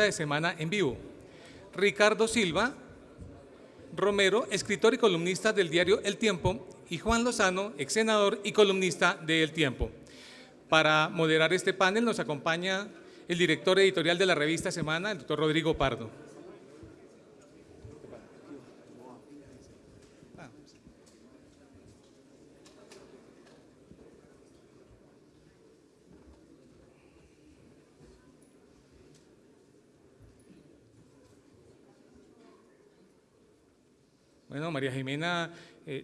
de semana en vivo. Ricardo Silva Romero, escritor y columnista del diario El Tiempo, y Juan Lozano, ex senador y columnista de El Tiempo. Para moderar este panel nos acompaña el director editorial de la revista Semana, el doctor Rodrigo Pardo. Bueno, María Jimena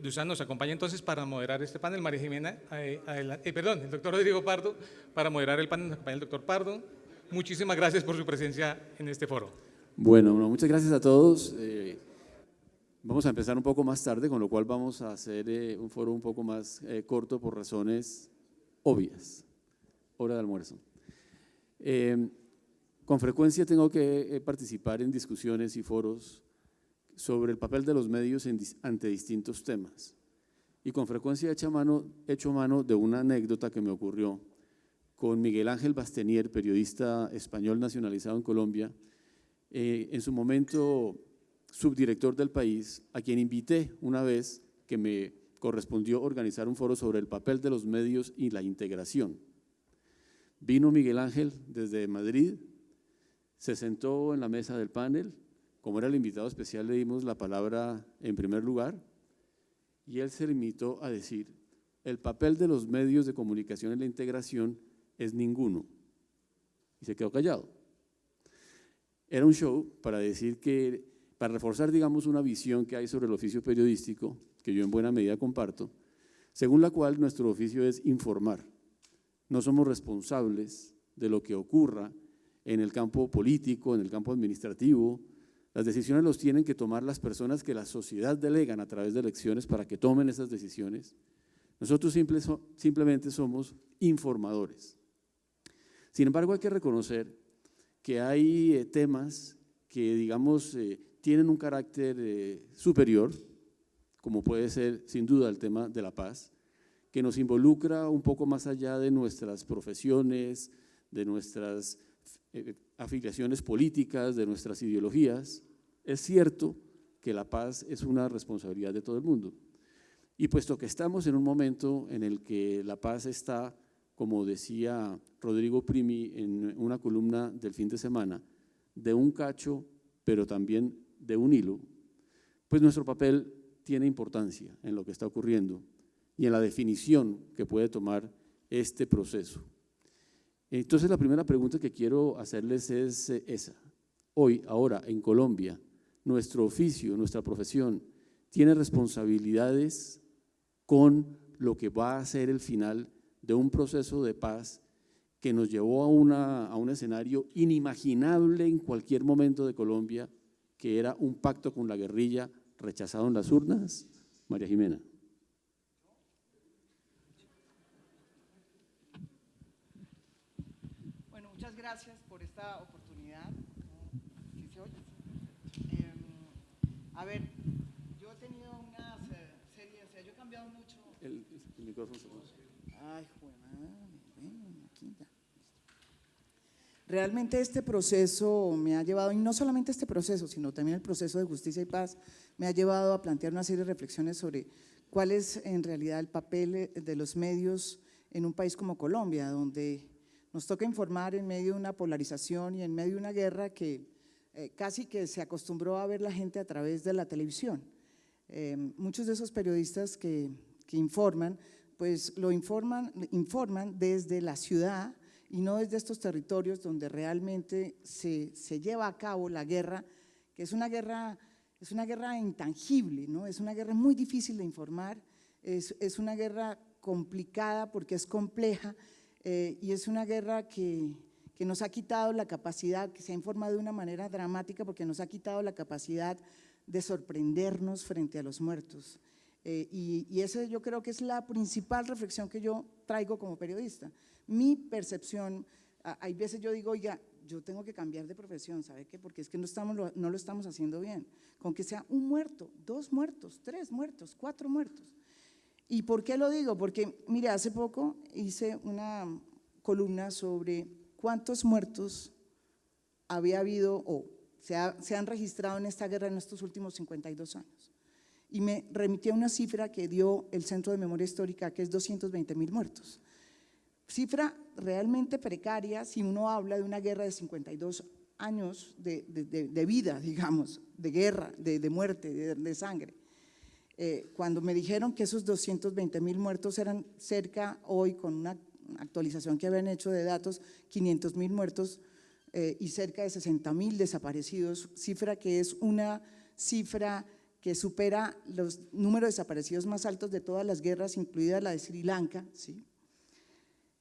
Duzán nos acompaña entonces para moderar este panel. María Jimena, el doctor Rodrigo Pardo, para moderar el panel nos acompaña el doctor Pardo. Muchísimas gracias por su presencia en este foro. Bueno, muchas gracias a todos. Vamos a empezar un poco más tarde, con lo cual vamos a hacer un foro un poco más corto por razones obvias. Hora de almuerzo. Con frecuencia tengo que participar en discusiones y foros sobre el papel de los medios ante distintos temas. Y con frecuencia he hecho mano de una anécdota que me ocurrió con Miguel Ángel Bastenier, periodista español nacionalizado en Colombia, en su momento subdirector del País, a quien invité una vez que me correspondió organizar un foro sobre el papel de los medios y la integración. Vino Miguel Ángel desde Madrid, se sentó en la mesa del panel. Como era el invitado especial, le dimos la palabra en primer lugar y él se limitó a decir: el papel de los medios de comunicación en la integración es ninguno. Y se quedó callado. Era un show para decir que, para reforzar, digamos, una visión que hay sobre el oficio periodístico, que yo en buena medida comparto, según la cual nuestro oficio es informar. No somos responsables de lo que ocurra en el campo político, en el campo administrativo. Las decisiones los tienen que tomar las personas que la sociedad delegan a través de elecciones para que tomen esas decisiones. Nosotros simplemente somos informadores. Sin embargo, hay que reconocer que hay temas que, digamos, tienen un carácter superior, como puede ser sin duda el tema de la paz, que nos involucra un poco más allá de nuestras profesiones, de nuestras afiliaciones políticas, de nuestras ideologías. Es cierto que la paz es una responsabilidad de todo el mundo. Y puesto que estamos en un momento en el que la paz está, como decía Rodrigo Primi en una columna del fin de semana, de un cacho, pero también de un hilo, pues nuestro papel tiene importancia en lo que está ocurriendo y en la definición que puede tomar este proceso. Entonces, la primera pregunta que quiero hacerles es esa. Hoy, ahora, en Colombia, nuestro oficio, nuestra profesión, tiene responsabilidades con lo que va a ser el final de un proceso de paz que nos llevó a un escenario inimaginable en cualquier momento de Colombia, que era un pacto con la guerrilla rechazado en las urnas. María Jimena. Bueno, muchas gracias por esta oportunidad. ¿Sí se oye? A ver, yo he tenido unas series, o sea, yo he cambiado mucho. El micrófono. Ay, joder, bueno, aquí ya. Realmente este proceso me ha llevado, y no solamente este proceso, sino también el proceso de justicia y paz, me ha llevado a plantear una serie de reflexiones sobre cuál es en realidad el papel de los medios en un país como Colombia, donde nos toca informar en medio de una polarización y en medio de una guerra que casi que se acostumbró a ver la gente a través de la televisión. Muchos de esos periodistas que informan, pues lo informan desde la ciudad y no desde estos territorios donde realmente se lleva a cabo la guerra, que es una guerra intangible, ¿no? Es una guerra muy difícil de informar, es una guerra complicada porque es compleja y es una guerra que nos ha quitado la capacidad, que se ha informado de una manera dramática porque nos ha quitado la capacidad de sorprendernos frente a los muertos. Y esa yo creo que es la principal reflexión que yo traigo como periodista. Mi percepción, hay veces yo digo, oiga, yo tengo que cambiar de profesión, ¿sabe qué? Porque es que no lo estamos haciendo bien. Con que sea un muerto, 2 muertos, 3 muertos, 4 muertos. ¿Y por qué lo digo? Porque, mire, hace poco hice una columna sobre cuántos muertos había habido o se han registrado en esta guerra en estos últimos 52 años. Y me remití a una cifra que dio el Centro de Memoria Histórica, que es 220.000 muertos. Cifra realmente precaria si uno habla de una guerra de 52 años de vida, digamos, de guerra, de muerte, de sangre. Cuando me dijeron que esos 220.000 muertos eran cerca, hoy con una actualización que habían hecho de datos, 500.000 muertos y cerca de 60.000 desaparecidos, cifra que es una cifra que supera los números de desaparecidos más altos de todas las guerras, incluida la de Sri Lanka, ¿sí?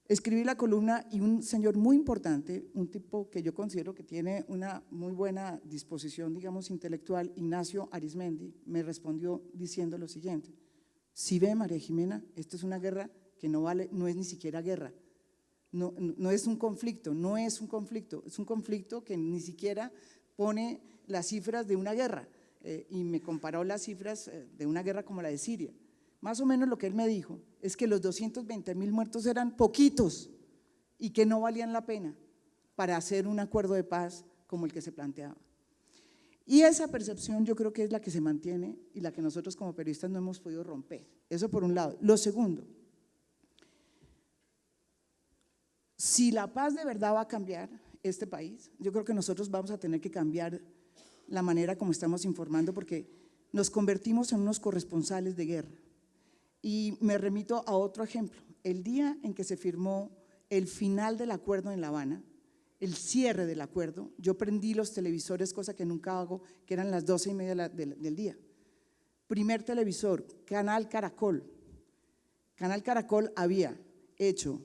Escribí la columna y un señor muy importante, un tipo que yo considero que tiene una muy buena disposición, digamos, intelectual, Ignacio Arizmendi, me respondió diciendo lo siguiente: si ve, María Jimena, esta es una guerra que no vale, no es ni siquiera guerra, no es un conflicto, no es un conflicto, es un conflicto que ni siquiera pone las cifras de una guerra, y me comparó las cifras de una guerra como la de Siria. Más o menos lo que él me dijo es que los 220.000 muertos eran poquitos y que no valían la pena para hacer un acuerdo de paz como el que se planteaba. Y esa percepción yo creo que es la que se mantiene y la que nosotros como periodistas no hemos podido romper. Eso por un lado. Lo segundo, si la paz de verdad va a cambiar este país, yo creo que nosotros vamos a tener que cambiar la manera como estamos informando, porque nos convertimos en unos corresponsales de guerra. Y me remito a otro ejemplo: el día en que se firmó el final del acuerdo en La Habana, el cierre del acuerdo, yo prendí los televisores, cosa que nunca hago, que eran las 12:30 del día. Primer televisor, Canal Caracol. Canal Caracol había hecho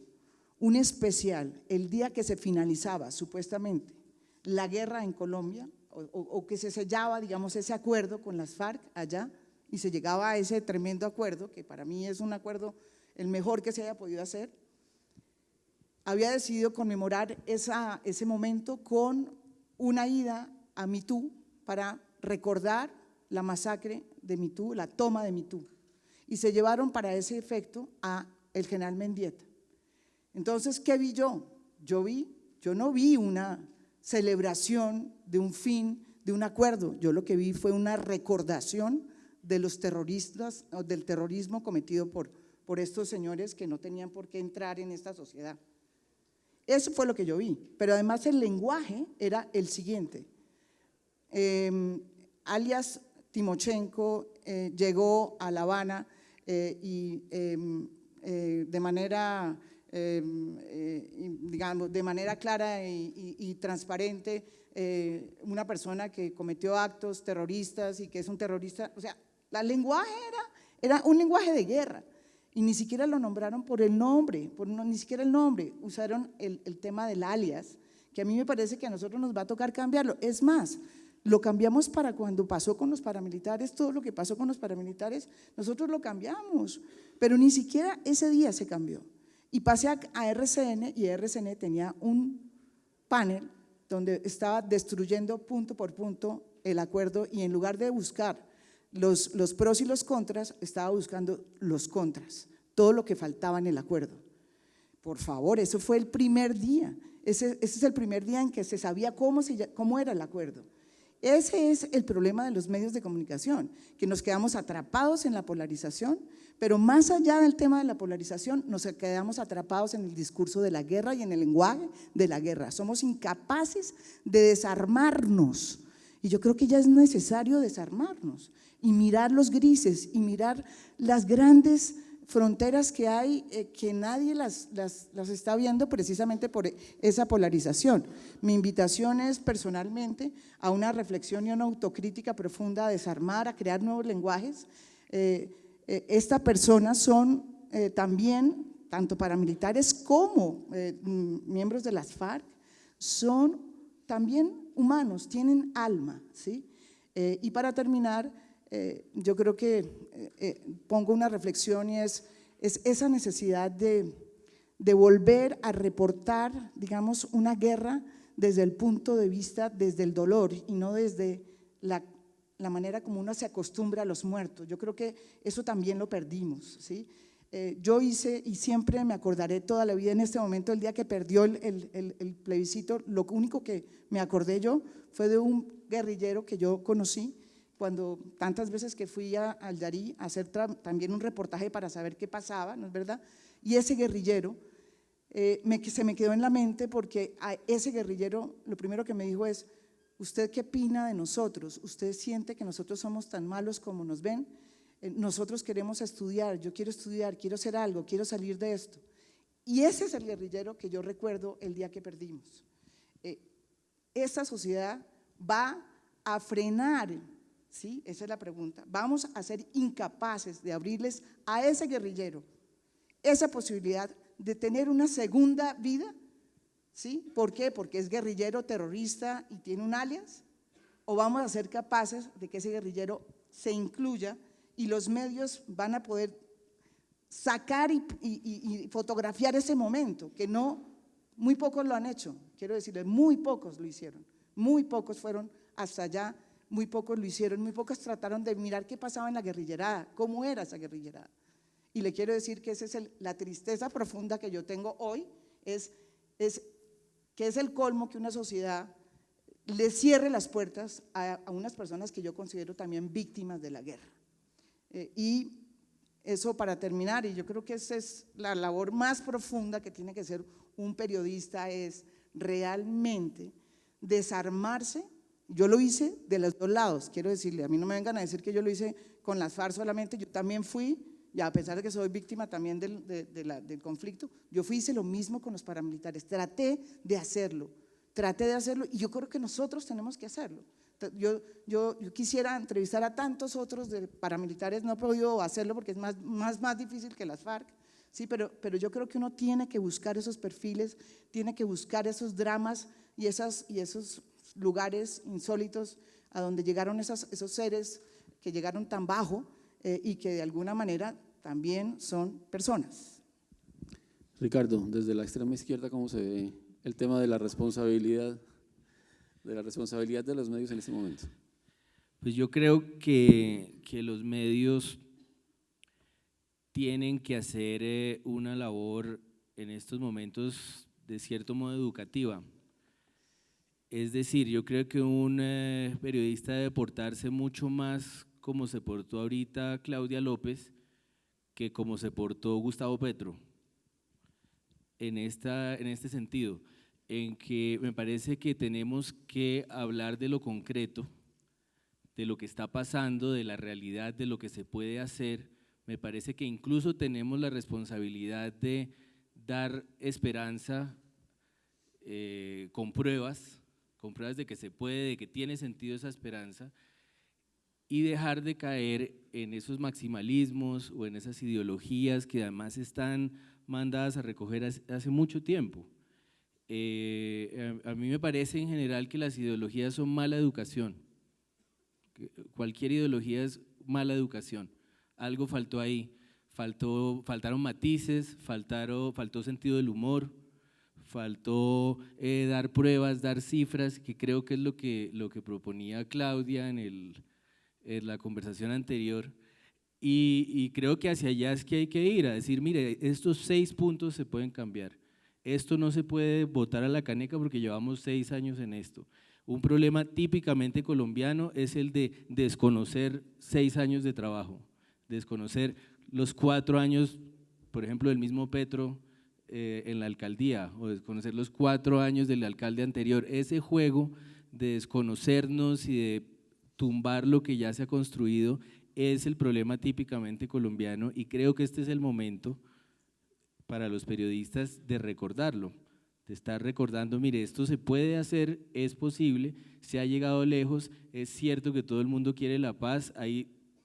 un especial el día que se finalizaba supuestamente la guerra en Colombia, o que se sellaba, digamos, ese acuerdo con las FARC allá, y se llegaba a ese tremendo acuerdo, que para mí es un acuerdo el mejor que se haya podido hacer. Había decidido conmemorar ese momento con una ida a Mitú para recordar la masacre de Mitú, la toma de Mitú, y se llevaron para ese efecto a el general Mendieta. Entonces, ¿qué vi yo? Yo no vi una celebración de un fin, de un acuerdo. Yo lo que vi fue una recordación de los terroristas, del terrorismo cometido por estos señores que no tenían por qué entrar en esta sociedad. Eso fue lo que yo vi, pero además el lenguaje era el siguiente: alias Timochenko llegó a La Habana y de manera, digamos, de manera clara y transparente, una persona que cometió actos terroristas y que es un terrorista. O sea, el lenguaje era un lenguaje de guerra, y ni siquiera lo nombraron por el nombre, ni siquiera el nombre, usaron el tema del alias, que a mí me parece que a nosotros nos va a tocar cambiarlo. Es más, lo cambiamos para cuando pasó con los paramilitares, todo lo que pasó con los paramilitares, nosotros lo cambiamos, pero ni siquiera ese día se cambió. Y pasé a RCN, y RCN tenía un panel donde estaba destruyendo punto por punto el acuerdo, y en lugar de buscar los pros y los contras, estaba buscando los contras, todo lo que faltaba en el acuerdo. Por favor, eso fue el primer día, ese es el primer día en que se sabía cómo era el acuerdo. Ese es el problema de los medios de comunicación, que nos quedamos atrapados en la polarización, pero más allá del tema de la polarización, nos quedamos atrapados en el discurso de la guerra y en el lenguaje de la guerra. Somos incapaces de desarmarnos, y yo creo que ya es necesario desarmarnos y mirar los grises y mirar las grandes fronteras que hay, que nadie las está viendo precisamente por esa polarización. Mi invitación es personalmente a una reflexión y una autocrítica profunda, a desarmar, a crear nuevos lenguajes. Estas personas son también, tanto paramilitares como miembros de las FARC, son también humanos, tienen alma, ¿sí? Y para terminar, yo creo que pongo una reflexión, y es esa necesidad de volver a reportar, digamos, una guerra desde el punto de vista, desde el dolor, y no desde la manera como uno se acostumbra a los muertos. Yo creo que eso también lo perdimos, ¿sí? Yo hice, y siempre me acordaré toda la vida en este momento, el día que perdió el plebiscito, lo único que me acordé yo fue de un guerrillero que yo conocí cuando tantas veces que fui al Darí a hacer también un reportaje para saber qué pasaba, ¿no es verdad? Y ese guerrillero se me quedó en la mente, porque a ese guerrillero lo primero que me dijo es: ¿usted qué opina de nosotros? ¿Usted siente que nosotros somos tan malos como nos ven? Nosotros queremos estudiar, yo quiero estudiar, quiero hacer algo, quiero salir de esto. Y ese es el guerrillero que yo recuerdo el día que perdimos. Esta sociedad va a frenar, ¿sí? Esa es la pregunta. Vamos a ser incapaces de abrirles a ese guerrillero esa posibilidad de tener una segunda vida, ¿sí? ¿Por qué? Porque es guerrillero, terrorista y tiene un alias. ¿O vamos a ser capaces de que ese guerrillero se incluya y los medios van a poder sacar y fotografiar ese momento? Que no, muy pocos lo han hecho, quiero decirles, muy pocos lo hicieron, muy pocos fueron hasta allá, muy pocos lo hicieron, muy pocos trataron de mirar qué pasaba en la guerrillerada, cómo era esa guerrillerada. Y le quiero decir que esa es la tristeza profunda que yo tengo hoy, que es el colmo que una sociedad le cierre las puertas a unas personas que yo considero también víctimas de la guerra. Y eso para terminar, y yo creo que esa es la labor más profunda que tiene que ser un periodista, es realmente desarmarse. Yo lo hice de los dos lados, quiero decirle, a mí no me vengan a decir que yo lo hice con las FARC solamente, yo también fui, y a pesar de que soy víctima también del conflicto, yo hice lo mismo con los paramilitares, traté de hacerlo, y yo creo que nosotros tenemos que hacerlo. Yo quisiera entrevistar a tantos otros de paramilitares, no he podido hacerlo porque es más difícil que las FARC, sí, pero yo creo que uno tiene que buscar esos perfiles, tiene que buscar esos dramas y esos lugares insólitos a donde llegaron esos seres que llegaron tan bajo y que de alguna manera también son personas. Ricardo, desde la extrema izquierda, ¿cómo se ve el tema de la responsabilidad de los medios en este momento? Pues yo creo que los medios tienen que hacer una labor en estos momentos de cierto modo educativa. Es decir, yo creo que un periodista debe portarse mucho más como se portó ahorita Claudia López que como se portó Gustavo Petro, en este sentido, en que me parece que tenemos que hablar de lo concreto, de lo que está pasando, de la realidad, de lo que se puede hacer. Me parece que incluso tenemos la responsabilidad de dar esperanza con pruebas de que se puede, de que tiene sentido esa esperanza, y dejar de caer en esos maximalismos o en esas ideologías que además están mandadas a recoger hace mucho tiempo. A mí me parece en general que las ideologías son mala educación. Cualquier ideología es mala educación. Algo faltó ahí, faltaron matices, faltó sentido del humor, faltó dar pruebas, dar cifras, que creo que es lo que proponía Claudia en la conversación anterior, y creo que hacia allá es que hay que ir, a decir, mire, estos 6 puntos se pueden cambiar, esto no se puede botar a la caneca porque llevamos 6 años en esto. Un problema típicamente colombiano es el de desconocer 6 años de trabajo, desconocer los 4 años, por ejemplo, del mismo Petro en la alcaldía, o desconocer los 4 años del alcalde anterior. Ese juego de desconocernos y de tumbar lo que ya se ha construido es el problema típicamente colombiano, y creo que este es el momento para los periodistas de recordarlo, de estar recordando, mire, esto se puede hacer, es posible, se ha llegado lejos, es cierto que todo el mundo quiere la paz,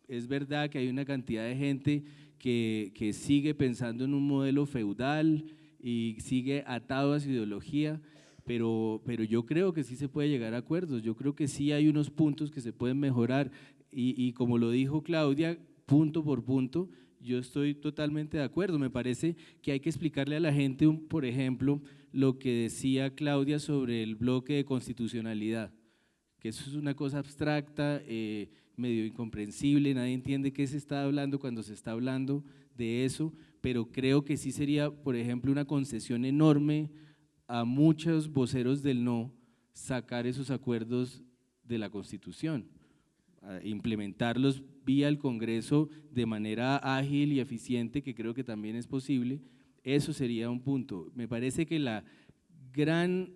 es verdad que hay una cantidad de gente que sigue pensando en un modelo feudal y sigue atado a su ideología, pero yo creo que sí se puede llegar a acuerdos, yo creo que sí hay unos puntos que se pueden mejorar, y como lo dijo Claudia, punto por punto, yo estoy totalmente de acuerdo. Me parece que hay que explicarle a la gente, por ejemplo, lo que decía Claudia sobre el bloque de constitucionalidad, que eso es una cosa abstracta, medio incomprensible, nadie entiende qué se está hablando cuando se está hablando de eso, pero creo que sí sería, por ejemplo, una concesión enorme a muchos voceros del no sacar esos acuerdos de la Constitución, a implementarlos vía el Congreso de manera ágil y eficiente, que creo que también es posible. Eso sería un punto. Me parece que la gran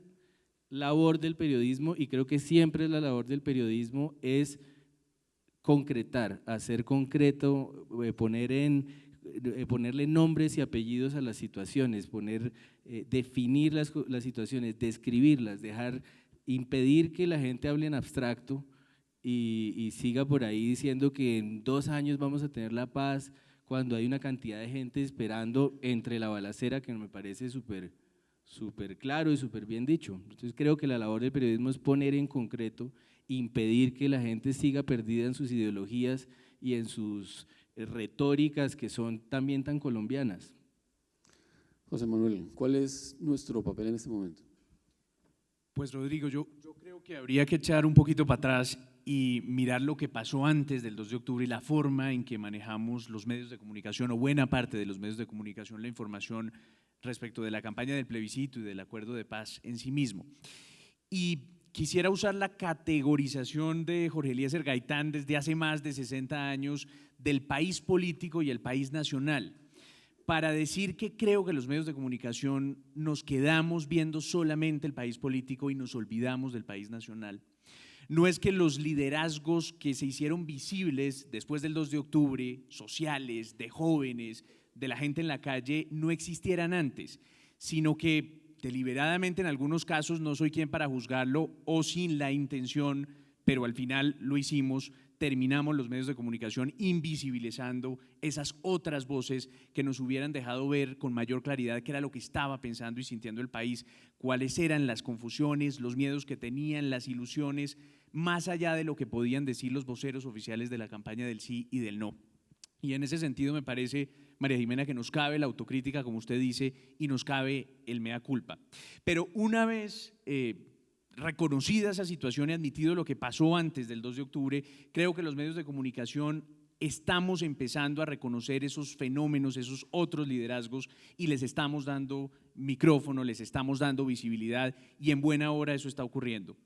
labor del periodismo, y creo que siempre es la labor del periodismo, es concretar, hacer concreto, ponerle nombres y apellidos a las situaciones, definir las situaciones, describirlas, impedir que la gente hable en abstracto y siga por ahí diciendo que en 2 años vamos a tener la paz, cuando hay una cantidad de gente esperando entre la balacera, que me parece súper claro y súper bien dicho. Entonces creo que la labor del periodismo es poner en concreto, impedir que la gente siga perdida en sus ideologías y en sus retóricas que son también tan colombianas. José Manuel, ¿cuál es nuestro papel en este momento? Pues Rodrigo, yo creo que habría que echar un poquito para atrás y mirar lo que pasó antes del 2 de octubre y la forma en que manejamos los medios de comunicación o buena parte de los medios de comunicación la información respecto de la campaña del plebiscito y del acuerdo de paz en sí mismo. Y quisiera usar la categorización de Jorge Eliezer Gaitán desde hace más de 60 años del país político y el país nacional, para decir que creo que los medios de comunicación nos quedamos viendo solamente el país político y nos olvidamos del país nacional. No es que los liderazgos que se hicieron visibles después del 2 de octubre, sociales, de jóvenes, de la gente en la calle, no existieran antes, sino que deliberadamente en algunos casos, no soy quien para juzgarlo, o sin la intención, pero al final lo hicimos, terminamos los medios de comunicación invisibilizando esas otras voces que nos hubieran dejado ver con mayor claridad qué era lo que estaba pensando y sintiendo el país, cuáles eran las confusiones, los miedos que tenían, las ilusiones, más allá de lo que podían decir los voceros oficiales de la campaña del sí y del no. Y en ese sentido me parece, María Jimena, que nos cabe la autocrítica, como usted dice, y nos cabe el mea culpa. Pero una vez reconocida esa situación y admitido lo que pasó antes del 2 de octubre, creo que los medios de comunicación estamos empezando a reconocer esos fenómenos, esos otros liderazgos y les estamos dando micrófono, les estamos dando visibilidad y en buena hora eso está ocurriendo.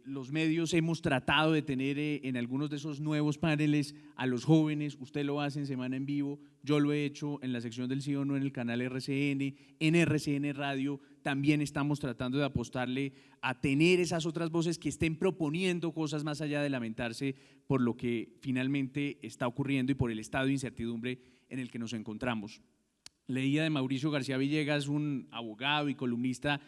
Los medios hemos tratado de tener en algunos de esos nuevos paneles a los jóvenes, usted lo hace en Semana en Vivo, yo lo he hecho en la sección del sí o no en el canal RCN, en RCN Radio, también estamos tratando de apostarle a tener esas otras voces que estén proponiendo cosas más allá de lamentarse por lo que finalmente está ocurriendo y por el estado de incertidumbre en el que nos encontramos. Leía de Mauricio García Villegas, un abogado y columnista,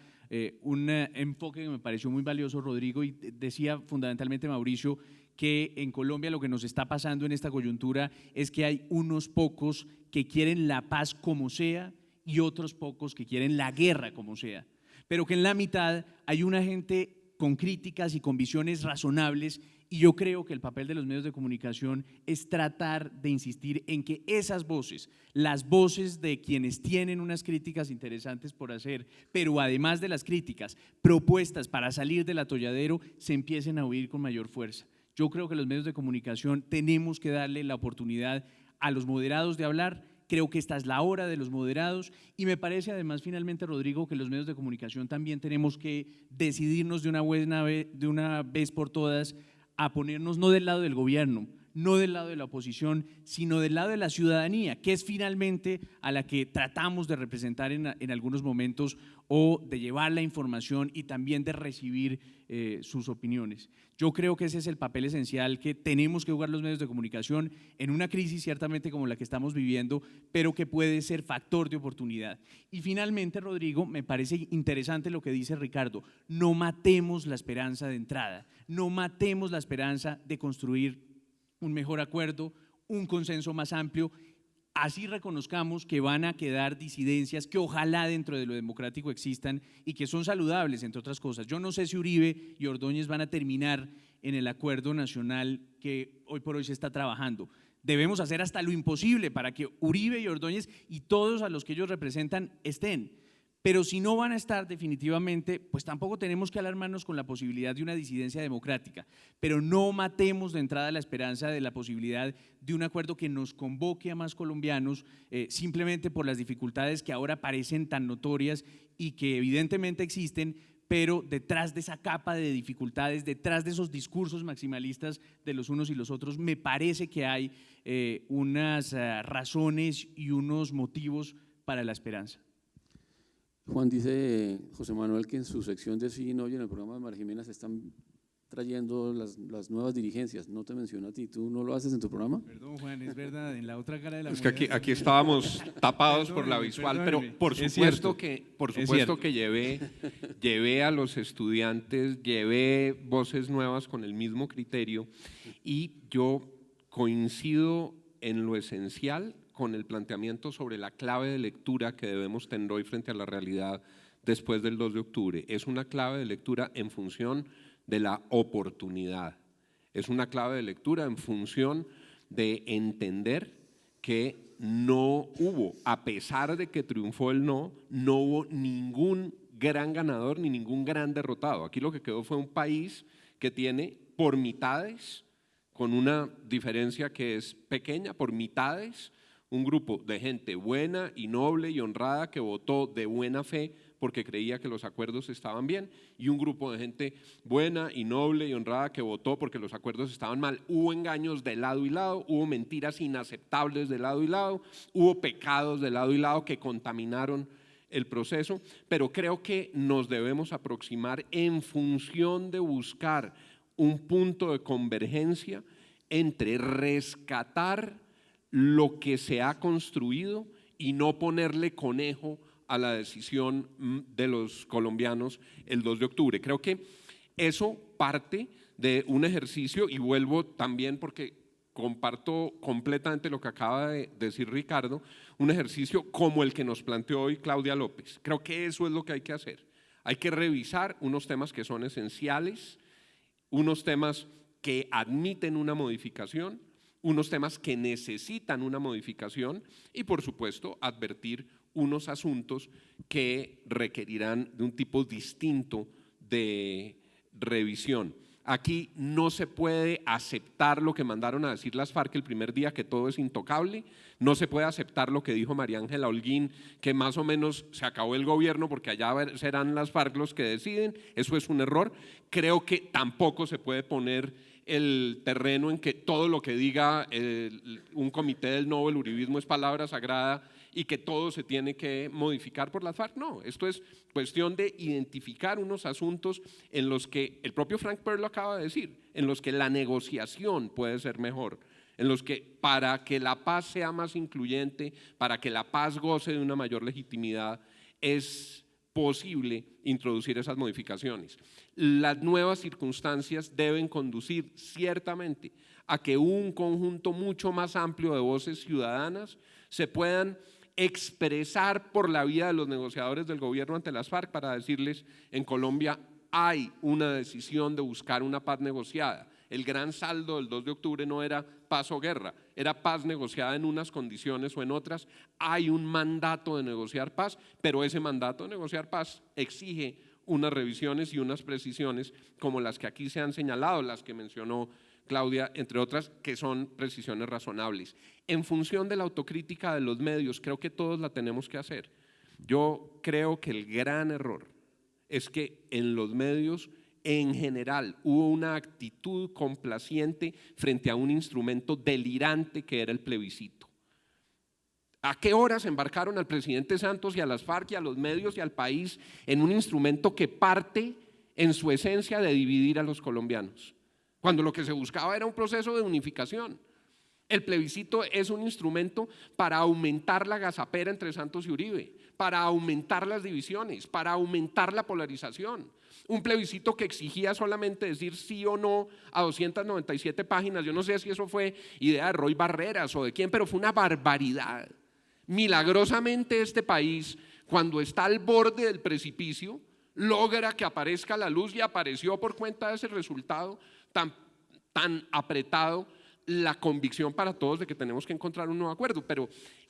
un enfoque que me pareció muy valioso, Rodrigo, y decía fundamentalmente Mauricio que en Colombia lo que nos está pasando en esta coyuntura es que hay unos pocos que quieren la paz como sea y otros pocos que quieren la guerra como sea, pero que en la mitad hay una gente con críticas y con visiones razonables. Y yo creo que el papel de los medios de comunicación es tratar de insistir en que esas voces, las voces de quienes tienen unas críticas interesantes por hacer, pero además de las críticas, propuestas para salir del atolladero, se empiecen a oír con mayor fuerza. Yo creo que los medios de comunicación tenemos que darle la oportunidad a los moderados de hablar. Creo que esta es la hora de los moderados y me parece además finalmente, Rodrigo, que los medios de comunicación también tenemos que decidirnos de una vez por todas a ponernos no del lado del gobierno, no del lado de la oposición, sino del lado de la ciudadanía, que es finalmente a la que tratamos de representar en algunos momentos o de llevar la información y también de recibir sus opiniones. Yo creo que ese es el papel esencial que tenemos que jugar los medios de comunicación en una crisis ciertamente como la que estamos viviendo, pero que puede ser factor de oportunidad. Y finalmente, Rodrigo, me parece interesante lo que dice Ricardo, no matemos la esperanza de entrada, no matemos la esperanza de construir un mejor acuerdo, un consenso más amplio. Así reconozcamos que van a quedar disidencias que ojalá dentro de lo democrático existan y que son saludables, entre otras cosas. Yo no sé si Uribe y Ordóñez van a terminar en el acuerdo nacional que hoy por hoy se está trabajando. Debemos hacer hasta lo imposible para que Uribe y Ordóñez y todos a los que ellos representan estén, Pero si no van a estar definitivamente, pues tampoco tenemos que alarmarnos con la posibilidad de una disidencia democrática, pero no matemos de entrada la esperanza de la posibilidad de un acuerdo que nos convoque a más colombianos simplemente por las dificultades que ahora parecen tan notorias y que evidentemente existen, pero detrás de esa capa de dificultades, detrás de esos discursos maximalistas de los unos y los otros, me parece que hay unas razones y unos motivos para la esperanza. Juan, dice José Manuel que en su sección de Sí y No y en el programa de María Jimena se están trayendo las nuevas dirigencias. No te menciona a ti, ¿tú no lo haces en tu programa? Perdón, Juan, es verdad, en la otra cara de la Es que moneda. aquí estábamos tapados por la Perdóneme, visual, perdóneme. pero por Es supuesto cierto. que llevé a los estudiantes, llevé voces nuevas con el mismo criterio y yo coincido en lo esencial con el planteamiento sobre la clave de lectura que debemos tener hoy frente a la realidad después del 2 de octubre. Es una clave de lectura en función de la oportunidad, es una clave de lectura en función de entender que no hubo, a pesar de que triunfó el no hubo ningún gran ganador ni ningún gran derrotado. Aquí lo que quedó fue un país que tiene por mitades, con una diferencia que es pequeña, por mitades, un grupo de gente buena y noble y honrada que votó de buena fe porque creía que los acuerdos estaban bien, y un grupo de gente buena y noble y honrada que votó porque los acuerdos estaban mal. Hubo engaños de lado y lado, hubo mentiras inaceptables de lado y lado, hubo pecados de lado y lado que contaminaron el proceso, pero creo que nos debemos aproximar en función de buscar un punto de convergencia entre rescatar lo que se ha construido y no ponerle conejo a la decisión de los colombianos el 2 de octubre. Creo que eso parte de un ejercicio, y vuelvo también porque comparto completamente lo que acaba de decir Ricardo, un ejercicio como el que nos planteó hoy Claudia López. Creo que eso es lo que hay que hacer. Hay que revisar unos temas que son esenciales, unos temas que admiten una modificación, unos temas que necesitan una modificación y, por supuesto, advertir unos asuntos que requerirán de un tipo distinto de revisión. Aquí no se puede aceptar lo que mandaron a decir las FARC el primer día, que todo es intocable. No se puede aceptar lo que dijo María Ángela Holguín, que más o menos se acabó el gobierno porque allá serán las FARC los que deciden. Eso es un error. Creo que tampoco se puede poner el terreno en que todo lo que diga un comité del Nobel Uribismo es palabra sagrada y que todo se tiene que modificar por las FARC. No, esto es cuestión de identificar unos asuntos en los que el propio Frank Perl lo acaba de decir, en los que la negociación puede ser mejor, en los que para que la paz sea más incluyente, para que la paz goce de una mayor legitimidad, es posible introducir esas modificaciones. Las nuevas circunstancias deben conducir ciertamente a que un conjunto mucho más amplio de voces ciudadanas se puedan expresar por la vía de los negociadores del gobierno ante las FARC para decirles: en Colombia hay una decisión de buscar una paz negociada. El gran saldo del 2 de octubre no era paz o guerra, era paz negociada en unas condiciones o en otras. Hay un mandato de negociar paz, pero ese mandato de negociar paz exige unas revisiones y unas precisiones como las que aquí se han señalado, las que mencionó Claudia, entre otras, que son precisiones razonables. En función de la autocrítica de los medios, creo que todos la tenemos que hacer. Yo creo que el gran error es que en los medios en general hubo una actitud complaciente frente a un instrumento delirante que era el plebiscito. ¿A qué horas embarcaron al presidente Santos y a las FARC y a los medios y al país en un instrumento que parte en su esencia de dividir a los colombianos, cuando lo que se buscaba era un proceso de unificación? El plebiscito es un instrumento para aumentar la agazapera entre Santos y Uribe, para aumentar las divisiones, para aumentar la polarización. Un plebiscito que exigía solamente decir sí o no a 297 páginas. Yo no sé si eso fue idea de Roy Barreras o de quién, pero fue una barbaridad. Milagrosamente este país, cuando está al borde del precipicio, logra que aparezca la luz, y apareció por cuenta de ese resultado tan apretado la convicción para todos de que tenemos que encontrar un nuevo acuerdo. Pero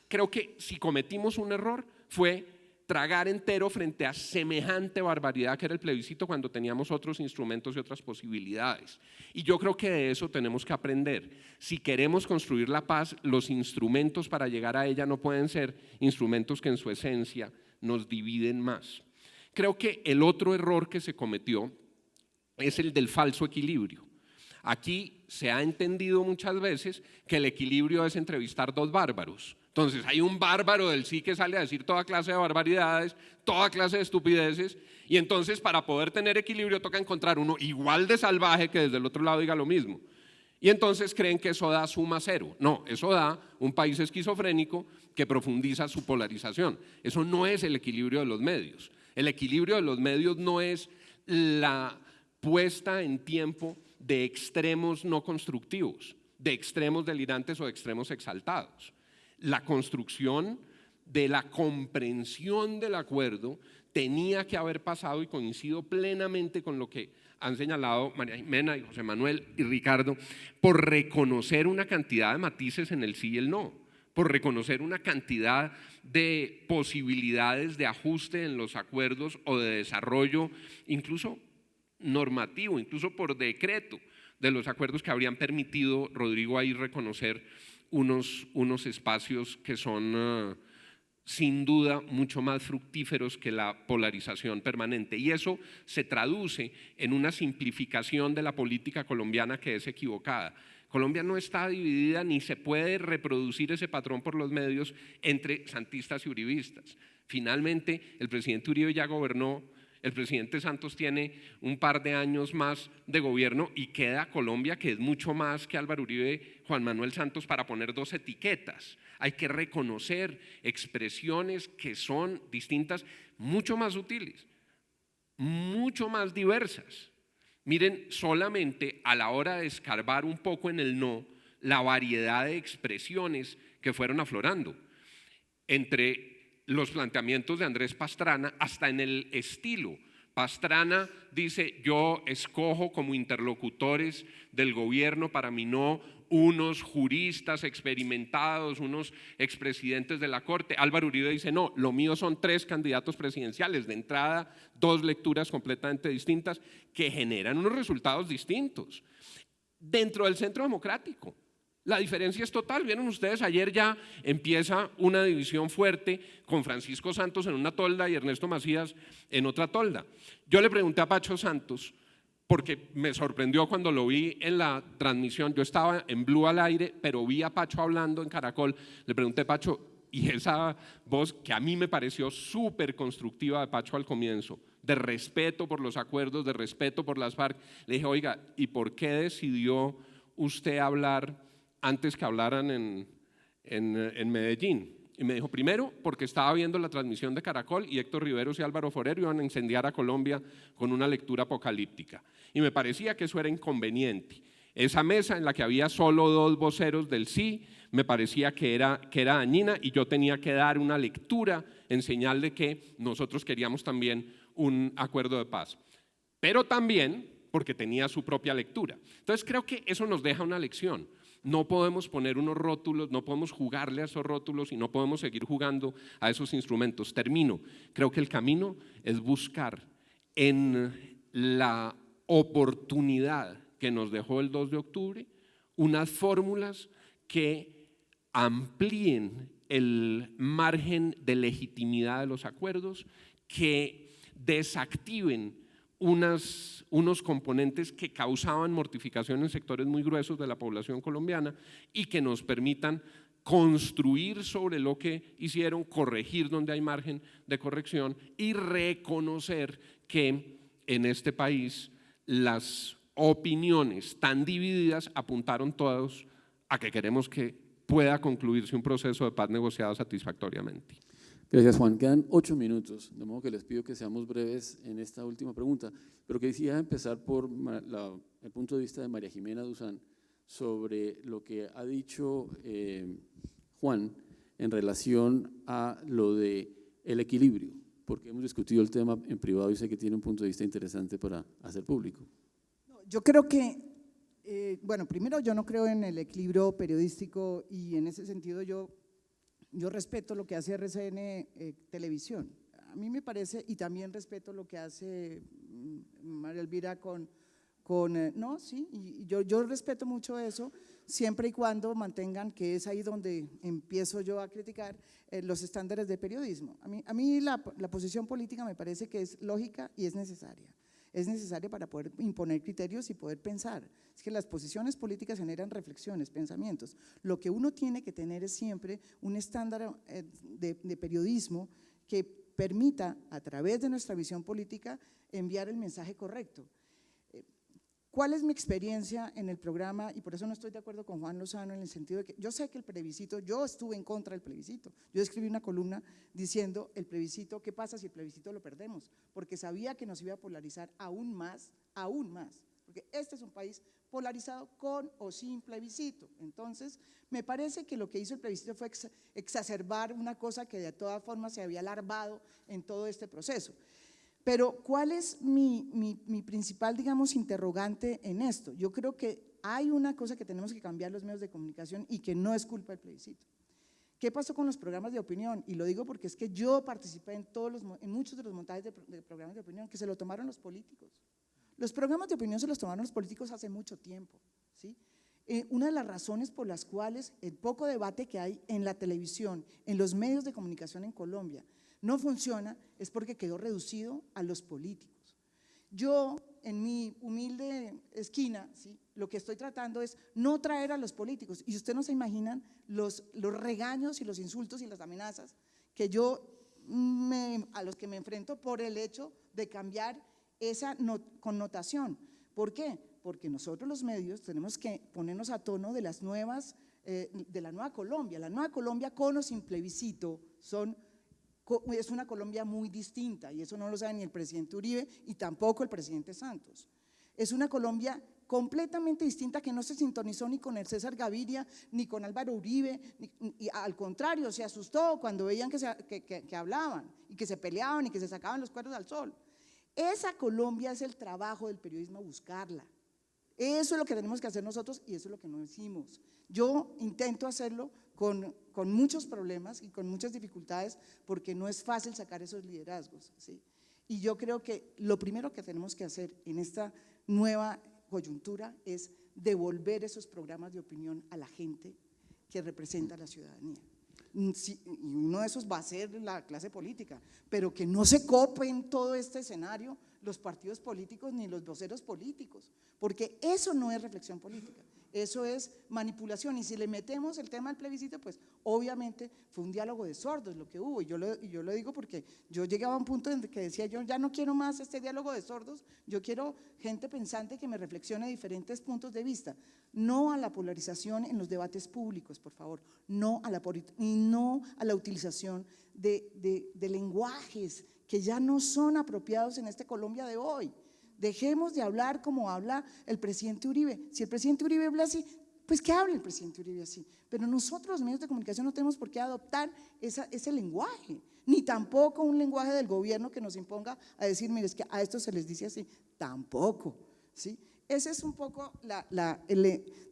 creo que si cometimos un error fue tragar entero frente a semejante barbaridad que era el plebiscito cuando teníamos otros instrumentos y otras posibilidades. Y yo creo que de eso tenemos que aprender. Si queremos construir la paz, los instrumentos para llegar a ella no pueden ser instrumentos que en su esencia nos dividen más. Creo que el otro error que se cometió es el del falso equilibrio. Aquí se ha entendido muchas veces que el equilibrio es entrevistar dos bárbaros. Entonces hay un bárbaro del sí que sale a decir toda clase de barbaridades, toda clase de estupideces, y entonces para poder tener equilibrio toca encontrar uno igual de salvaje que desde el otro lado diga lo mismo. Y entonces creen que eso da suma cero. No, eso da un país esquizofrénico que profundiza su polarización. Eso no es el equilibrio de los medios. El equilibrio de los medios no es la puesta en tiempo de extremos no constructivos, de extremos delirantes o de extremos exaltados. La construcción de la comprensión del acuerdo tenía que haber pasado, y coincido plenamente con lo que han señalado María Jimena y José Manuel y Ricardo, por reconocer una cantidad de matices en el sí y el no, por reconocer una cantidad de posibilidades de ajuste en los acuerdos o de desarrollo, incluso normativo, incluso por decreto, de los acuerdos que habrían permitido, Rodrigo, ahí reconocer unos espacios que son sin duda mucho más fructíferos que la polarización permanente, y eso se traduce en una simplificación de la política colombiana que es equivocada. Colombia no está dividida ni se puede reproducir ese patrón por los medios entre santistas y uribistas. Finalmente el presidente Uribe ya gobernó, el presidente Santos tiene un par de años más de gobierno y queda Colombia, que es mucho más que Álvaro Uribe, Juan Manuel Santos, para poner dos etiquetas. Hay que reconocer expresiones que son distintas, mucho más sutiles, mucho más diversas. Miren, solamente a la hora de escarbar un poco en el no, la variedad de expresiones que fueron aflorando entre los planteamientos de Andrés Pastrana, hasta en el estilo. Pastrana dice: yo escojo como interlocutores del gobierno para mi no unos juristas experimentados, unos expresidentes de la Corte. Álvaro Uribe dice: no, lo mío son 3 candidatos presidenciales. De entrada, 2 lecturas completamente distintas que generan unos resultados distintos. Dentro del centro democrático, la diferencia es total. Vieron ustedes, ayer ya empieza una división fuerte con Francisco Santos en una tolda y Ernesto Macías en otra tolda. Yo le pregunté a Pacho Santos, porque me sorprendió cuando lo vi en la transmisión. Yo estaba en Blue al aire, pero vi a Pacho hablando en Caracol. Le pregunté: Pacho, y esa voz que a mí me pareció súper constructiva de Pacho al comienzo, de respeto por los acuerdos, de respeto por las FARC, le dije: oiga, ¿y por qué decidió usted hablar antes que hablaran en Medellín? Y me dijo: primero, porque estaba viendo la transmisión de Caracol y Héctor Riveros y Álvaro Forero iban a incendiar a Colombia con una lectura apocalíptica, y me parecía que eso era inconveniente. Esa mesa en la que había solo 2 voceros del sí, me parecía que era dañina, y yo tenía que dar una lectura en señal de que nosotros queríamos también un acuerdo de paz, pero también porque tenía su propia lectura. Entonces creo que eso nos deja una lección. No podemos poner unos rótulos, no podemos jugarle a esos rótulos y no podemos seguir jugando a esos instrumentos. Termino. Creo que el camino es buscar en la oportunidad que nos dejó el 2 de octubre unas fórmulas que amplíen el margen de legitimidad de los acuerdos, que desactiven unos componentes que causaban mortificación en sectores muy gruesos de la población colombiana y que nos permitan construir sobre lo que hicieron, corregir donde hay margen de corrección y reconocer que en este país las opiniones tan divididas apuntaron todos a que queremos que pueda concluirse un proceso de paz negociado satisfactoriamente. Gracias, Juan. Quedan 8 minutos, de modo que les pido que seamos breves en esta última pregunta, pero quisiera empezar por el punto de vista de María Jimena Duzán sobre lo que ha dicho Juan en relación a lo de el equilibrio, porque hemos discutido el tema en privado y sé que tiene un punto de vista interesante para hacer público. Yo creo que, bueno, primero yo no creo en el equilibrio periodístico, y en ese sentido yo respeto lo que hace RCN Televisión. a mí me parece, y también respeto lo que hace María Elvira no, sí, y yo respeto mucho eso, siempre y cuando mantengan, que es ahí donde empiezo yo a criticar, los estándares de periodismo. A mí la posición política me parece que es lógica y es necesaria. Es necesaria para poder imponer criterios y poder pensar. Es que las posiciones políticas generan reflexiones, pensamientos. Lo que uno tiene que tener es siempre un estándar de periodismo que permita, a través de nuestra visión política, enviar el mensaje correcto. ¿Cuál es mi experiencia en el programa? Y por eso no estoy de acuerdo con Juan Lozano en el sentido de que yo sé que el plebiscito, yo estuve en contra del plebiscito. Yo escribí una columna diciendo el plebiscito, ¿qué pasa si el plebiscito lo perdemos? Porque sabía que nos iba a polarizar aún más, porque este es un país polarizado con o sin plebiscito. Entonces, me parece que lo que hizo el plebiscito fue exacerbar una cosa que de todas formas se había larvado en todo este proceso. Pero ¿cuál es mi principal, digamos, interrogante en esto? Yo creo que hay una cosa que tenemos que cambiar los medios de comunicación y que no es culpa del plebiscito. ¿Qué pasó con los programas de opinión? Y lo digo porque es que yo participé en muchos de los montajes de programas de opinión que se lo tomaron los políticos. Los programas de opinión se los tomaron los políticos hace mucho tiempo, ¿sí? Una de las razones por las cuales el poco debate que hay en la televisión, en los medios de comunicación en Colombia, no funciona es porque quedó reducido a los políticos. Yo, en mi humilde esquina, ¿sí?, lo que estoy tratando es no traer a los políticos, y ustedes no se imaginan los regaños y los insultos y las amenazas que a los que me enfrento por el hecho de cambiar esa connotación. ¿Por qué? Porque nosotros los medios tenemos que ponernos a tono de las nuevas, de la nueva Colombia. La nueva Colombia con o sin plebiscito es una Colombia muy distinta, y eso no lo sabe ni el presidente Uribe y tampoco el presidente Santos. Es una Colombia completamente distinta que no se sintonizó ni con el César Gaviria ni con Álvaro Uribe, y al contrario, se asustó cuando veían que hablaban y que se peleaban y que se sacaban los cuernos al sol. Esa Colombia es el trabajo del periodismo, buscarla. Eso es lo que tenemos que hacer nosotros y eso es lo que no hicimos. Yo intento hacerlo con muchos problemas y con muchas dificultades porque no es fácil sacar esos liderazgos, ¿sí? Y yo creo que lo primero que tenemos que hacer en esta nueva coyuntura es devolver esos programas de opinión a la gente que representa a la ciudadanía. Sí, y uno de esos va a ser la clase política, pero que no se copen todo este escenario los partidos políticos ni los voceros políticos, porque eso no es reflexión política, eso es manipulación. Y si le metemos el tema al plebiscito, pues obviamente fue un diálogo de sordos lo que hubo, y yo lo digo porque yo llegaba a un punto en que decía yo ya no quiero más este diálogo de sordos, yo quiero gente pensante que me reflexione diferentes puntos de vista, no a la polarización en los debates públicos, por favor, no a la utilización de lenguajes que ya no son apropiados en esta Colombia de hoy. Dejemos de hablar como habla el presidente Uribe. Si el presidente Uribe habla así, pues que hable el presidente Uribe así, pero nosotros los medios de comunicación no tenemos por qué adoptar ese lenguaje, ni tampoco un lenguaje del gobierno que nos imponga a decir, mire, es que a esto se les dice así, tampoco, ¿sí? Ese es un poco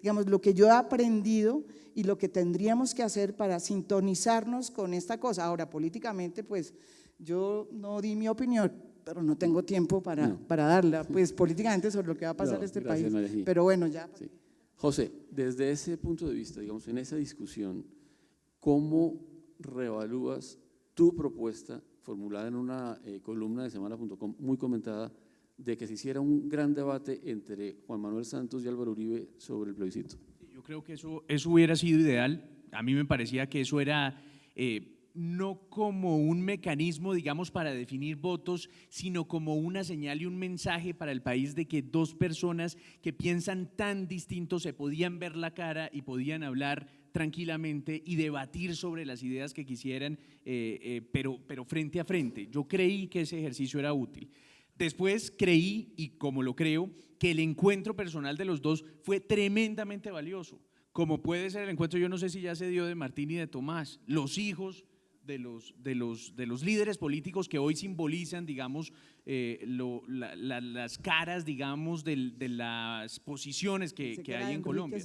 digamos, lo que yo he aprendido y lo que tendríamos que hacer para sintonizarnos con esta cosa. Ahora, políticamente, pues yo no di mi opinión, pero no tengo tiempo para darla, pues políticamente sobre lo que va a pasar en este país. Pero bueno, ya. Sí. José, desde ese punto de vista, digamos, en esa discusión, ¿cómo reevalúas tu propuesta formulada en una columna de semana.com muy comentada de que se hiciera un gran debate entre Juan Manuel Santos y Álvaro Uribe sobre el plebiscito? Yo creo que eso hubiera sido ideal. A mí me parecía que eso era no como un mecanismo, digamos, para definir votos, sino como una señal y un mensaje para el país de que dos personas que piensan tan distintos se podían ver la cara y podían hablar tranquilamente y debatir sobre las ideas que quisieran, pero frente a frente. Yo creí que ese ejercicio era útil. Después creí, y como lo creo, que el encuentro personal de los dos fue tremendamente valioso, como puede ser el encuentro, yo no sé si ya se dio, de Martín y de Tomás, los hijos de los líderes políticos que hoy simbolizan, digamos, las caras, digamos, de las posiciones que hay en Colombia.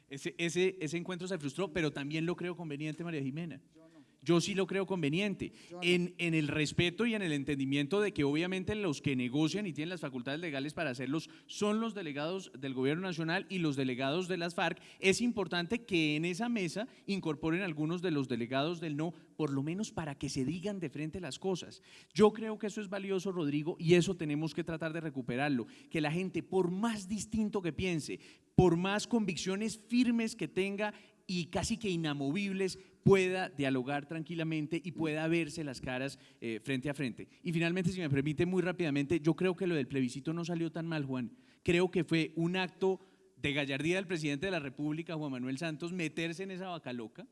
Ese encuentro se frustró, pero también lo creo conveniente, María Jimena. Yo sí lo creo conveniente, en el respeto y en el entendimiento de que obviamente los que negocian y tienen las facultades legales para hacerlos son los delegados del gobierno nacional y los delegados de las FARC. Es importante que en esa mesa incorporen algunos de los delegados del no, por lo menos para que se digan de frente las cosas. Yo creo que eso es valioso, Rodrigo, y eso tenemos que tratar de recuperarlo, que la gente, por más distinto que piense, por más convicciones firmes que tenga y casi que inamovibles, pueda dialogar tranquilamente y pueda verse las caras frente a frente. Y finalmente, si me permite muy rápidamente, yo creo que lo del plebiscito no salió tan mal, Juan. Creo que fue un acto de gallardía del presidente de la República, Juan Manuel Santos, meterse en esa vaca loca,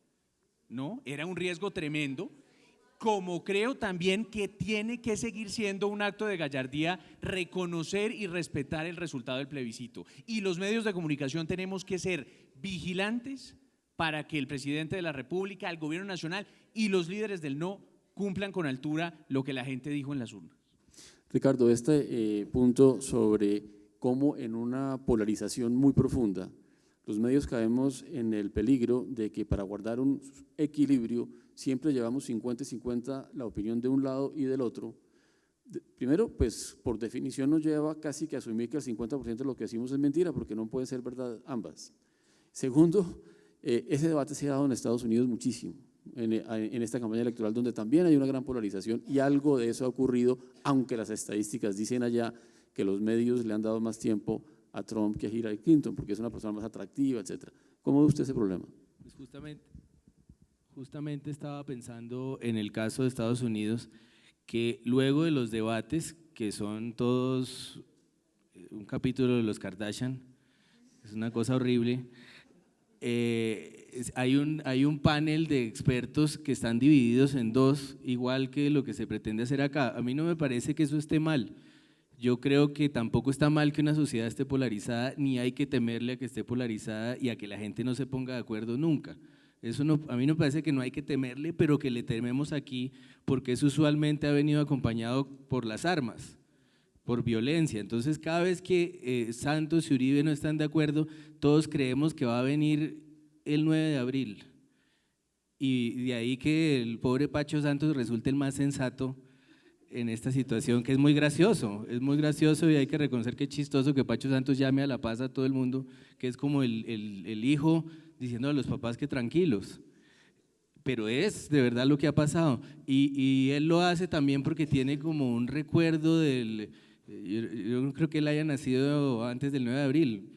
¿no? Era un riesgo tremendo. Como creo también que tiene que seguir siendo un acto de gallardía reconocer y respetar el resultado del plebiscito. Y los medios de comunicación tenemos que ser vigilantes para que el presidente de la República, el gobierno nacional y los líderes del no cumplan con altura lo que la gente dijo en las urnas. Ricardo, este punto sobre cómo en una polarización muy profunda los medios caemos en el peligro de que para guardar un equilibrio siempre llevamos 50-50 la opinión de un lado y del otro. Primero, pues por definición nos lleva casi que a asumir que el 50% de lo que decimos es mentira, porque no pueden ser verdad ambas. Segundo, ese debate se ha dado en Estados Unidos muchísimo, en esta campaña electoral donde también hay una gran polarización y algo de eso ha ocurrido, aunque las estadísticas dicen allá que los medios le han dado más tiempo a Trump que a Hillary Clinton, porque es una persona más atractiva, etcétera. ¿Cómo ve usted ese problema? Pues justamente estaba pensando en el caso de Estados Unidos, que luego de los debates, que son todos un capítulo de los Kardashian, es una cosa horrible, hay un panel de expertos que están divididos en dos, igual que lo que se pretende hacer acá. A mí no me parece que eso esté mal. Yo creo que tampoco está mal que una sociedad esté polarizada, ni hay que temerle a que esté polarizada y a que la gente no se ponga de acuerdo nunca. Eso no, a mí no me parece que no hay que temerle, pero que le tememos aquí porque eso usualmente ha venido acompañado por las armas, por violencia. Entonces, cada vez que Santos y Uribe no están de acuerdo, todos creemos que va a venir el 9 de abril. Y de ahí que el pobre Pacho Santos resulte el más sensato en esta situación, que es muy gracioso y hay que reconocer que es chistoso que Pacho Santos llame a la paz a todo el mundo, que es como el hijo diciendo a los papás que tranquilos. Pero es de verdad lo que ha pasado y él lo hace también porque tiene como un recuerdo del… Yo no creo que él haya nacido antes del 9 de abril,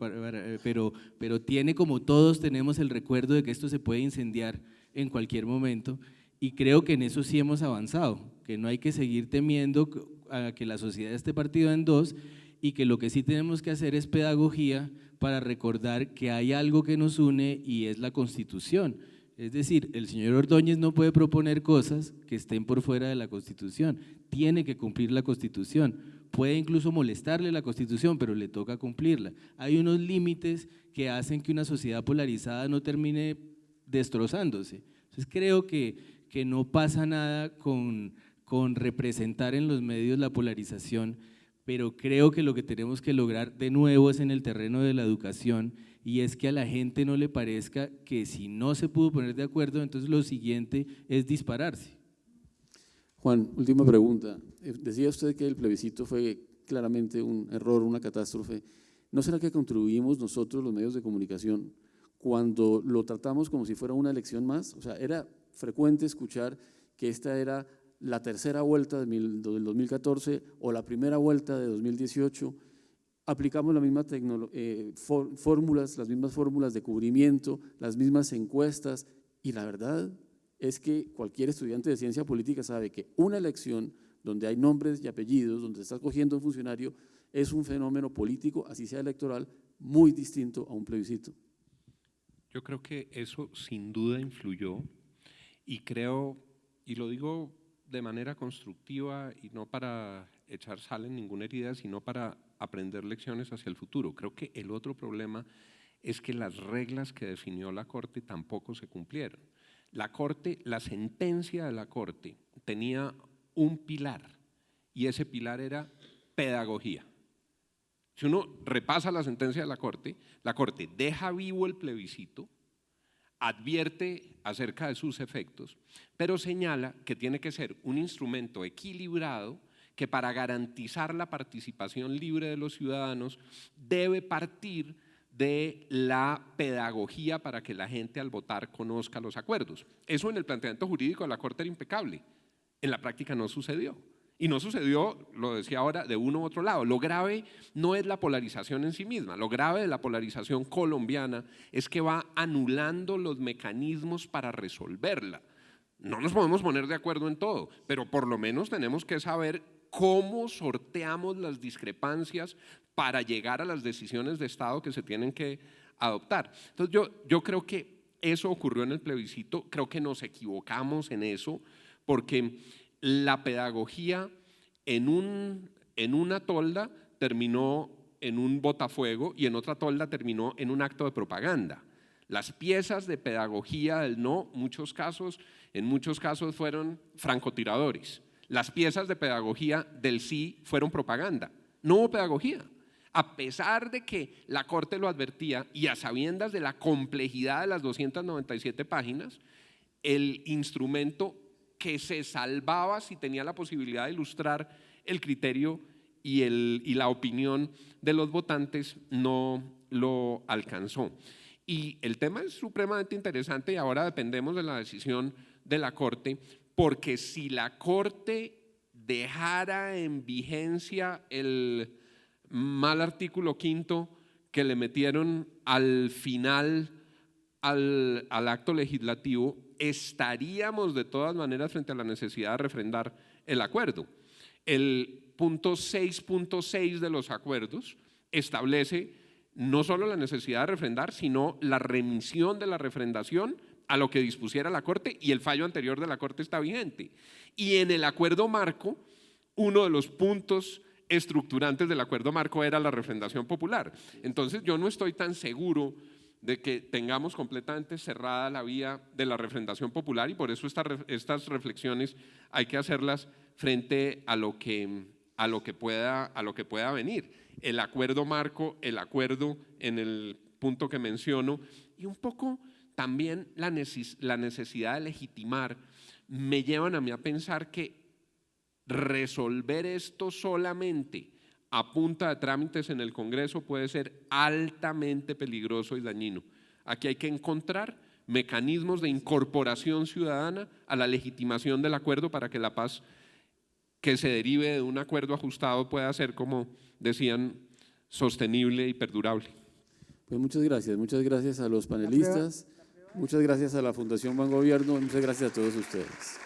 pero tiene, como todos tenemos, el recuerdo de que esto se puede incendiar en cualquier momento y creo que en eso sí hemos avanzado, que no hay que seguir temiendo a que la sociedad esté partida en dos y que lo que sí tenemos que hacer es pedagogía para recordar que hay algo que nos une y es la Constitución. Es decir, el señor Ordóñez no puede proponer cosas que estén por fuera de la Constitución, tiene que cumplir la Constitución, puede incluso molestarle la Constitución, pero le toca cumplirla. Hay unos límites que hacen que una sociedad polarizada no termine destrozándose. Entonces creo que no pasa nada con representar en los medios la polarización, pero creo que lo que tenemos que lograr de nuevo es en el terreno de la educación y es que a la gente no le parezca que si no se pudo poner de acuerdo, entonces lo siguiente es dispararse. Juan, última pregunta. Decía usted que el plebiscito fue claramente un error, una catástrofe. ¿No será que contribuimos nosotros, los medios de comunicación, cuando lo tratamos como si fuera una elección más? O sea, era frecuente escuchar que esta era la tercera vuelta del 2014 o la primera vuelta de 2018. Aplicamos las mismas fórmulas, las mismas fórmulas de cubrimiento, las mismas encuestas y la verdad es que cualquier estudiante de ciencia política sabe que una elección donde hay nombres y apellidos, donde se está escogiendo un funcionario, es un fenómeno político, así sea electoral, muy distinto a un plebiscito. Yo creo que eso sin duda influyó y creo, y lo digo de manera constructiva y no para echar sal en ninguna herida, sino para aprender lecciones hacia el futuro. Creo que el otro problema es que las reglas que definió la Corte tampoco se cumplieron. La Corte, la sentencia de la Corte tenía un pilar y ese pilar era pedagogía. Si uno repasa la sentencia de la Corte deja vivo el plebiscito, advierte acerca de sus efectos, pero señala que tiene que ser un instrumento equilibrado que para garantizar la participación libre de los ciudadanos debe partir de la pedagogía para que la gente al votar conozca los acuerdos. Eso en el planteamiento jurídico de la Corte era impecable, en la práctica no sucedió. Y no sucedió, lo decía ahora, de uno u otro lado. Lo grave no es la polarización en sí misma, lo grave de la polarización colombiana es que va anulando los mecanismos para resolverla. No nos podemos poner de acuerdo en todo, pero por lo menos tenemos que saber cómo sorteamos las discrepancias para llegar a las decisiones de Estado que se tienen que adoptar. Entonces yo creo que eso ocurrió en el plebiscito, creo que nos equivocamos en eso, porque la pedagogía en una tolda terminó en un botafuego y en otra tolda terminó en un acto de propaganda. Las piezas de pedagogía del no, en muchos casos fueron francotiradores. Las piezas de pedagogía del sí fueron propaganda. No hubo pedagogía. A pesar de que la Corte lo advertía y a sabiendas de la complejidad de las 297 páginas, el instrumento que se salvaba si tenía la posibilidad de ilustrar el criterio y la opinión de los votantes no lo alcanzó. Y el tema es supremamente interesante y ahora dependemos de la decisión de la Corte, porque si la Corte dejara en vigencia el mal artículo 5º que le metieron al final al acto legislativo, estaríamos de todas maneras frente a la necesidad de refrendar el acuerdo. El punto 6.6 de los acuerdos establece no solo la necesidad de refrendar, sino la remisión de la refrendación a lo que dispusiera la Corte, y el fallo anterior de la Corte está vigente. Y en el acuerdo marco, uno de los puntos estructurantes del acuerdo marco era la refrendación popular. Entonces yo no estoy tan seguro de que tengamos completamente cerrada la vía de la refrendación popular, y por eso estas reflexiones hay que hacerlas frente a lo que pueda venir. El acuerdo marco, el acuerdo en el punto que menciono, y un poco también la necesidad de legitimar, me llevan a mí a pensar que resolver esto solamente a punta de trámites en el Congreso puede ser altamente peligroso y dañino. Aquí hay que encontrar mecanismos de incorporación ciudadana a la legitimación del acuerdo para que la paz que se derive de un acuerdo ajustado pueda ser, como decían, sostenible y perdurable. Pues muchas gracias a los panelistas, muchas gracias a la Fundación Buen Gobierno, muchas gracias a todos ustedes.